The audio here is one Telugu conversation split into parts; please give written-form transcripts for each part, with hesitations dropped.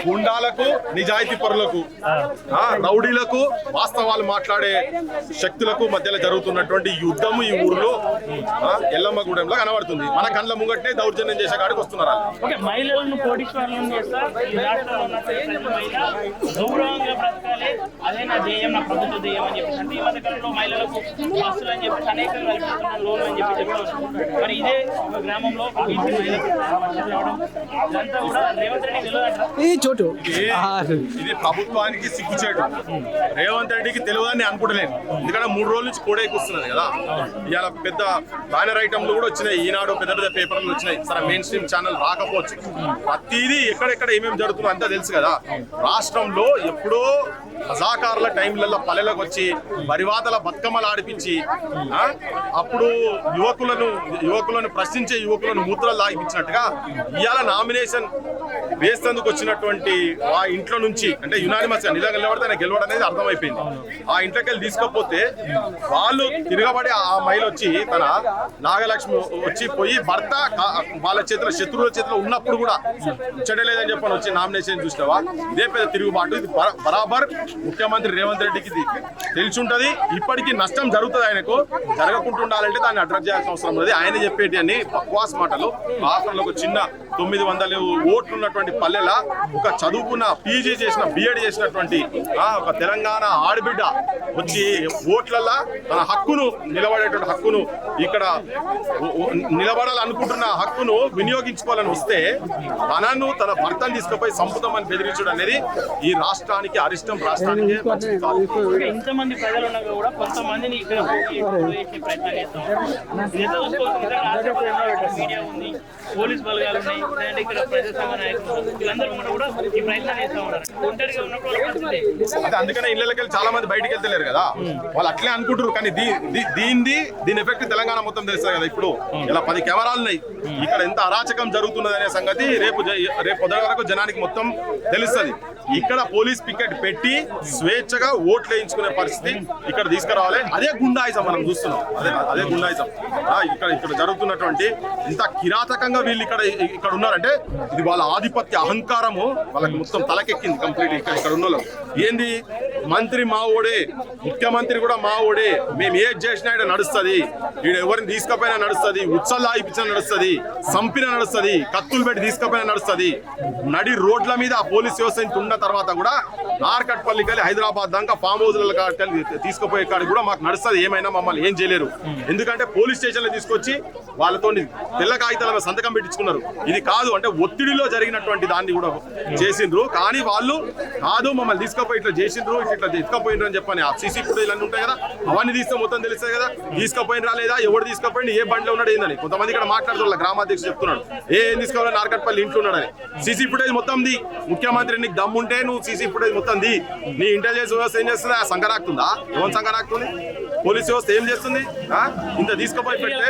గుండాలకు నిజాయితీ పరులకు రౌడీలకు వాస్తవాలు మాట్లాడే శక్తులకు మధ్యలో జరుగుతున్నటువంటి యుద్ధము ఈ ఊర్లో ఎల్లమ్మగూడెంలో కనబడుతుంది. మన కళ్ళ ముంగట్నే దౌర్జన్యం చేసే కాడికి వస్తున్నారు. మహిళలను కోటీశ్వరులను చేస్తా ఈ రాష్ట్రంలో ఉన్న ప్రతి మహిళ గౌరవంగా బ్రతకాలి, అదే నా ధ్యేయం, నా ప్రభుత్వ ధ్యేయం అని చెప్పి అంటే ఈ మధ్యకాలంలో మహిళలకు బస్సులు అని చెప్పి అనేక కల్పిస్తున్న లోన్లు అని చెప్పి చెప్తారు. మరి ఇదే గ్రామంలో ఇదంతా కూడా రేవంత్ రెడ్డి తెలియదు. ఇది ప్రభుత్వానికి సిగ్గుచేటు. రేవంత్ రెడ్డికి తెలియదని అనుకుంటలేను. ఎందుకంటే 3 రోజుల నుంచి కూడా ఎక్కుస్తున్నది కదా. ఇవాళ పెద్ద బ్యానర్ ఐటమ్లు కూడా వచ్చినాయి, ఈనాడు పెద్ద పెద్ద పేపర్లు వచ్చినాయి. సరే మెయిన్ స్ట్రీమ్ ఛానల్ రాకపోవచ్చు, ప్రతిదీ ఎక్కడెక్కడ ఏమేమి జరుగుతుందో అంతా తెలుసు కదా. రాష్ట్రంలో ఎప్పుడో రజాకారుల టైంలలో పల్లెలకు వచ్చి పరివాతల బతుకమ్మలు ఆడిపించి అప్పుడు యువకులను ప్రశ్నించే యువకులను మూత్రాలు లాగిపించినట్టుగా ఇవాళ నామినేషన్ వేసేందుకు వచ్చినటువంటి ఆ ఇంట్లో నుంచి అంటే యునానిమస్ గా నిలబడితే ఆయన గెలవడం అనేది అర్థమైపోయింది. ఆ ఇంట్లోకి వెళ్ళి తీసుకోకపోతే వాళ్ళు తిరగబడి ఆ మహిళ వచ్చి తన నాగలక్ష్మి వచ్చి పోయి భర్త వాళ్ళ చేతిలో శత్రువుల చేతిలో ఉన్నప్పుడు కూడా చెడలేదని చెప్పని వచ్చి నామినేషన్ చూసినావా? ఇదే పెద్ద తిరుగుబాటు. ఇది బరాబర్ ముఖ్యమంత్రి రేవంత్ రెడ్డికి తెలిసి ఉంటది. ఇప్పటికీ నష్టం జరుగుతుంది, ఆయనకు జరగకుండా ఉండాలంటే దాన్ని అడ్రస్ చేయాల్సిన అవసరం ఉంది. ఆయన చెప్పేటి అన్ని బక్వాస్ మాటలు. రాష్ట్రంలో ఒక చిన్న 900 ఓట్లు ఉన్నటువంటి పల్లెల ఒక చదువుకున్న పీజీ చేసిన బిఎడ్ చేసినటువంటి ఒక తెలంగాణ ఆడబిడ్డ వచ్చి ఓట్లల్లో తన హక్కును నిలబడేటువంటి హక్కును ఇక్కడ నిలబడాలనుకుంటున్న హక్కును వినియోగించుకోవాలని వస్తే తనను తన భర్తను తీసుకుపోయి సంపుతామని బెదిరించడం అనేది ఈ రాష్ట్రానికి అరిష్టం. రాష్ట్రానికి ఇంతమంది ప్రజలు ఉన్నా కూడా కొంతమందిని ఇక్కడ ప్రయత్నం చేస్తాం. మీడియా ఉంది, పోలీస్ బలగాలు ఉన్నాయి, ఇక్కడ ప్రజా సంఘ నాయకులు వీళ్ళందరూ కూడా ఈ ప్రయత్నం చేస్తా ఉన్నారు. ఒంటరిగా ఉన్నప్పుడు అందుకనే ఇళ్ళకి చాలా మంది బయటకు వెళ్తలేరు కదా, వాళ్ళు అట్లే అనుకుంటారు. కానీ దీని ఎఫెక్ట్ తెలంగాణ మొత్తం తెలుస్తుంది కదా. ఇప్పుడు ఇలా 10 కెమెరాలు ఉన్నాయి, ఇక్కడ ఎంత అరాచకం జరుగుతున్నది అనే సంగతి రేపు పొద్దున వరకు జనానికి మొత్తం తెలుస్తుంది. ఇక్కడ పోలీస్ పికెట్ పెట్టి స్వేచ్ఛగా ఓట్లు వేయించుకునే పరిస్థితి ఇక్కడ తీసుకురావాలి. అదే గుండాయిజం మనం చూస్తున్నాం. అదే గుండాయిజం ఇక్కడ జరుగుతున్నటువంటి ఇంత కిరాతకంగా వీళ్ళు ఇక్కడ ఉన్నారంటే ఇది వాళ్ళ ఆధిపత్య అహంకారము వాళ్ళకి మొత్తం తలకెక్కింది కంప్లీట్. ఇక్కడ ఉన్న ఏంది, మంత్రి మా ఓడే, ముఖ్యమంత్రి కూడా మా ఓడే, మేము ఏది చేసినా ఇక్కడ నడుస్తుంది, ఈడ ఎవరిని తీసుకపోయినా నడుస్తుంది, ఉత్సవాలు ఆగిపించినా నడుస్తుంది, సంపిన నడుస్తుంది, కత్తులు పెట్టి తీసుకపోయినా నడుస్తుంది. నడి రోడ్ల మీద ఆ పోలీస్ వ్యవస్థ ఉన్న తర్వాత కూడా నార్కట్పల్లికి వెళ్ళి హైదరాబాద్ దాకా ఫామ్ హౌస్ల తీసుకుపోయే కాడికి కూడా మాకు నడుస్తుంది. ఏమైనా మమ్మల్ని ఏం చేయలేరు. ఎందుకంటే పోలీస్ స్టేషన్లో తీసుకొచ్చి వాళ్ళతో తెల్ల కాగితాల సంతకం పెట్టించుకున్నారు. ఇది కాదు అంటే ఒత్తిడిలో జరిగినటువంటి దాన్ని కూడా చేసిండ్రు. కానీ వాళ్ళు కాదు మమ్మల్ని తీసుకుపోయి ఇట్లా చేసిండ్రు, ఇట్లా తీసుకుపోయినరు అని చెప్పని ఆ సీసీ ఫుటేజ్ అన్నీ ఉంటాయి కదా, అవన్నీ తీస్తే మొత్తం తెలుస్తాయి కదా. తీసుకుపోయినరా లేదా, ఎవరు తీసుకుపోయింది, ఏ బండిలో ఉన్నాడు ఏందని. కొంతమంది ఇక్కడ మాట్లాడుతున్నారు, గ్రామాధ్యక్షుడు చెప్తున్నాడు ఏం తీసుకోవాలి నార్కట్పల్లి ఇంట్లో ఉన్నాడని. సీసీ ఫుటేజ్ మొత్తం ది. ముఖ్యమంత్రి నీకు దమ్ముంటే నువ్వు సీసీ ఫుటేజ్ మొత్తం ది. నీ ఇంటెలిజెన్స్ వ్యవస్థ ఏం చేస్తుంది? ఆ సంకరాక్తుందా? ఎవరి సంకరాక్తుంది? పోలీస్ వ్యవస్థ ఏం చేస్తుంది? ఇంత తీసుకుపోయి పెడితే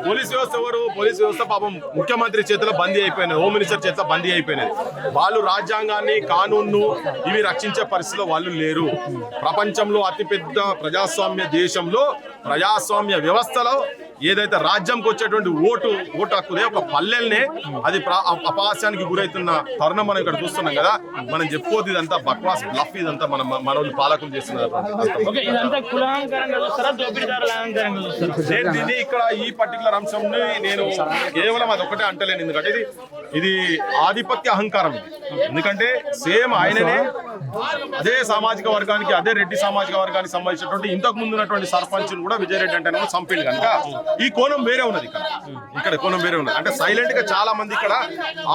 పోలీస్ వ్యవస్థ ఎవరు? పోలీస్ వ్యవస్థ పాపం ముఖ్యమంత్రి చేతిలో బందీ అయిపోయినది, హోమ్ మినిస్టర్ చేతిలో బందీ అయిపోయినది. వాళ్ళు రాజ్యాంగాన్ని, కానూన్ను ఇవి రక్షించే పరిస్థితిలో వాళ్ళు లేరు. ప్రపంచంలో అతిపెద్ద ప్రజాస్వామ్య దేశంలో, ప్రజాస్వామ్య వ్యవస్థలో ఏదైతే రాజ్యంకి వచ్చేటువంటి ఓటు హక్కుదే ఒక పల్లెల్నే అది అపహాస్యానికి గురైతున్న తరుణం మనం ఇక్కడ చూస్తున్నాం కదా. మనం చెప్పుకోదు ఇదంతా బక్వాస్ బ్లఫ్, ఇదంతా మన పాలకులు చేస్తున్నారు. ఇక్కడ ఈ పర్టికులర్ అంశం నేను కేవలం అదొకటే అంటలేను. ఎందుకంటే ఇది ఆధిపత్య అహంకారం. ఎందుకంటే సేమ్ ఆయననే అదే సామాజిక వర్గానికి, అదే రెడ్డి సామాజిక వర్గానికి సంబంధించినటువంటి ఇంతకు ముందు ఉన్నటువంటి సర్పంచ్ కూడా విజయరెడ్డి అంటే చంపిండు కనుక ఈ కోణం వేరే ఉన్నది. ఇక్కడ కోణం వేరే ఉన్నది. అంటే సైలెంట్ గా చాలా మంది ఇక్కడ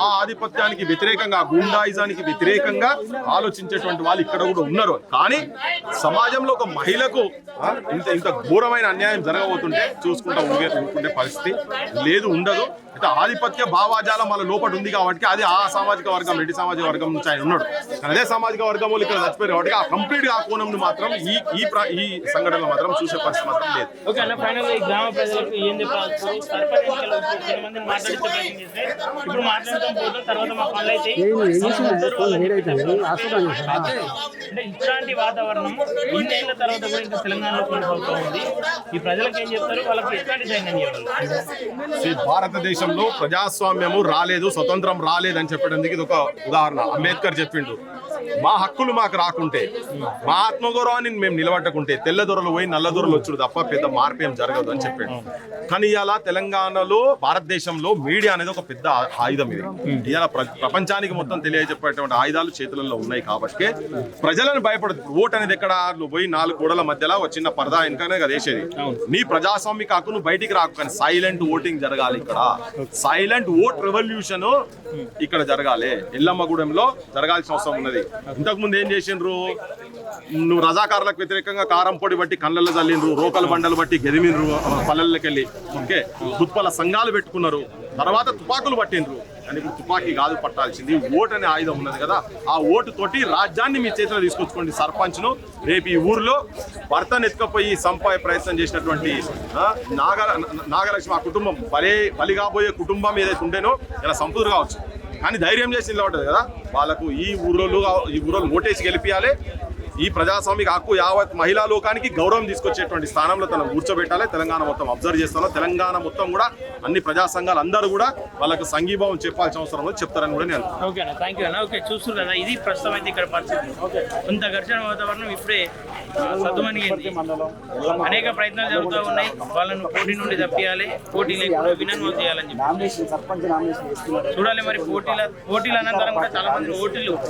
ఆ ఆధిపత్యానికి వ్యతిరేకంగా, గుండాయిజానికి వ్యతిరేకంగా ఆలోచించేటువంటి వాళ్ళు ఇక్కడ కూడా ఉన్నారు. కానీ సమాజంలో ఒక మహిళకు ఇంత ఘోరమైన అన్యాయం జరగబోతుంటే చూసుకుంటా ఊరుకుంటే పరిస్థితి లేదు, ఉండదు. అయితే ఆధిపత్య భావాజాలం వాళ్ళ లోపల ఉంది కాబట్టి అది ఆ సామాజిక వర్గం, రెడ్డి సామాజిక వర్గం నుంచి ఆయన ఉన్నాడు. కానీ అదే సామాజిక వర్గం వాళ్ళు ఇక్కడ చచ్చిపోయారు కాబట్టి ఆ కంప్లీట్ గా ఆ కోణంను మాత్రం ఈ సంఘటనలో మాత్రం చూసే పరిస్థితి మాత్రం లేదు. ఓకే అన్న, ఫైనల్ ఈ గ్రామ ప్రజలకు ఏం చెప్పాలి? సర్పంచ్ ఎన్నికలు కొంతమందిని మాట్లాడితే ప్రయత్నం చేస్తే ఇప్పుడు మాట్లాడటం పోతే తర్వాత మా పనులు అయితే అంటే ఇట్లాంటి వాతావరణం ఇన్నేళ్ల తర్వాత కూడా ఇంకా తెలంగాణలో కొనసాగుతూ ఉంది. ఈ ప్రజలకు ఏం చెప్తారు? వాళ్ళకి ఎట్లాంటి ధైర్యం ఇవ్వాలి? భారతదేశంలో ప్రజాస్వామ్యము రాలేదు, స్వతంత్రం రాలేదని చెప్పడానికి ఇది ఒక ఉదాహరణ. అంబేద్కర్ చెప్పిండు, మా హక్కులు మాకు రాకుంటే, మా ఆత్మగౌరవాన్ని మేము నిలబట్టకుంటే తెల్లదొరలు పోయి నల్లదొరలు వచ్చుడు తప్ప పెద్ద మార్పు ఏం జరగదు అని చెప్పాడు. కానీ ఇలా తెలంగాణలో, భారతదేశంలో మీడియా అనేది ఒక పెద్ద ఆయుధం. ఇది ఇలా ప్రపంచానికి మొత్తం తెలియజెప్పేటువంటి ఆయుధాలు చేతులలో ఉన్నాయి కాబట్టి ప్రజలను భయపడదు. ఓట్ అనేది ఎక్కడ నువ్వు పోయి 4 గోడల మధ్యలో ఒక చిన్న పరదా వెనుకనే కదా వేసేది. నీ ప్రజాస్వామిక హక్కును బయటికి రాకు, కానీ సైలెంట్ ఓటింగ్ జరగాలి. ఇక్కడ సైలెంట్ ఓట్ రెవల్యూషన్ ఇక్కడ జరగాలి. ఎల్లమ్మగూడెంలో జరగాల్సిన అవసరం ఉన్నది. ఇంతకు ముందు ఏం చేసిండ్రు? నువ్వు రజాకారులకు వ్యతిరేకంగా కారం పొడి బట్టి కళ్ళల్లో చల్లిండ్రు, రోకలు బండలు బట్టి గెదిమిండ్రు పల్లెల్లోకి వెళ్ళి. ఓకే, గుత్పల సంఘాలు పెట్టుకున్నారు, తర్వాత తుపాకులు పట్టిండ్రు. కానీ ఇప్పుడు తుపాకీ కాదు పట్టాల్సింది, ఓటు అనే ఆయుధం ఉన్నది కదా. ఆ ఓటు తోటి రాజ్యాన్ని మీ చేతిలో తీసుకొచ్చుకోండి. సర్పంచ్ను రేపు ఈ ఊర్లో భర్తను ఎత్తుకపోయి సంపాయ ప్రయత్నం చేసినటువంటి నాగలక్ష్మి ఆ కుటుంబం బలిగాబోయే కుటుంబం ఏదైతే ఉండేనో ఇలా సంపూర్ణ కావచ్చు. కానీ ధైర్యం చేసి నిలబడ్డది కదా, వాళ్ళకు ఈ ఊరోళ్ళు ఓటేసి గెలిపియాలి. ఈ ప్రజాస్వామిక హక్కు యావత్ మహిళా లోకానికి గౌరవం తీసుకొచ్చేటువంటి స్థానంలో తను కూర్చోబెట్టాలి. తెలంగాణ మొత్తం అబ్జర్వ్ చేస్తాను. తెలంగాణ మొత్తం కూడా అన్ని ప్రజా సంఘాలు అందరూ కూడా వాళ్ళకు సంఘీభావం చెప్పాల్సిన అవసరం చెప్తారని కూడా నేను. ఓకే అన్న, థ్యాంక్ యూ అన్న. ఓకే, చూస్తున్నారు కదా, ఇది ప్రస్తుతం అయితే ఇక్కడ పరిస్థితి. కొంత ఘర్షణ వాతావరణం ఇప్పుడే సద్దుమణిగింది. అనేక ప్రయత్నాలు జరుగుతూ ఉన్నాయి. వాళ్ళను పోటీ నుండి తప్పియాలి, పోటీ లేకుండా వినన్మోలు చేయాలని చెప్పి చూడాలి. మరి పోటీల అనంతరం కూడా చాలా మంది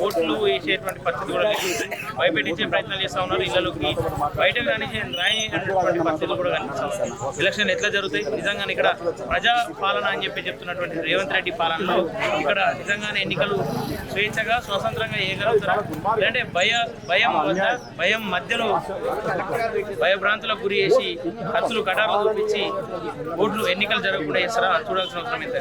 ఓట్లు వేసేటువంటి పరిస్థితి కూడా భయపెట్టించే ప్రయత్నాలు చేస్తూ ఉన్నారు. ఇళ్లలోకి బయటకు రాయటువంటి పరిస్థితులు కూడా కనిపిస్తాయి. ఎలక్షన్ ఎట్లా జరుగుతాయి? నిజంగానే ఇక్కడ ప్రజా పాలన అని చెప్తున్నటువంటి రేవంత్ రెడ్డి పాలనలో ఇక్కడ నిజంగానే ఎన్నికలు స్వేచ్ఛగా స్వతంత్రంగా చేయగలుగుతారా? లేదంటే భయం మధ్యలో భయభ్రాంతులకు గురి చేసి ఖర్చులు కటార్లు చూపించి ఓట్లు ఎన్నికలు జరగకుండా చేస్తారా? చూడాల్సిన అవసరం ఎంత.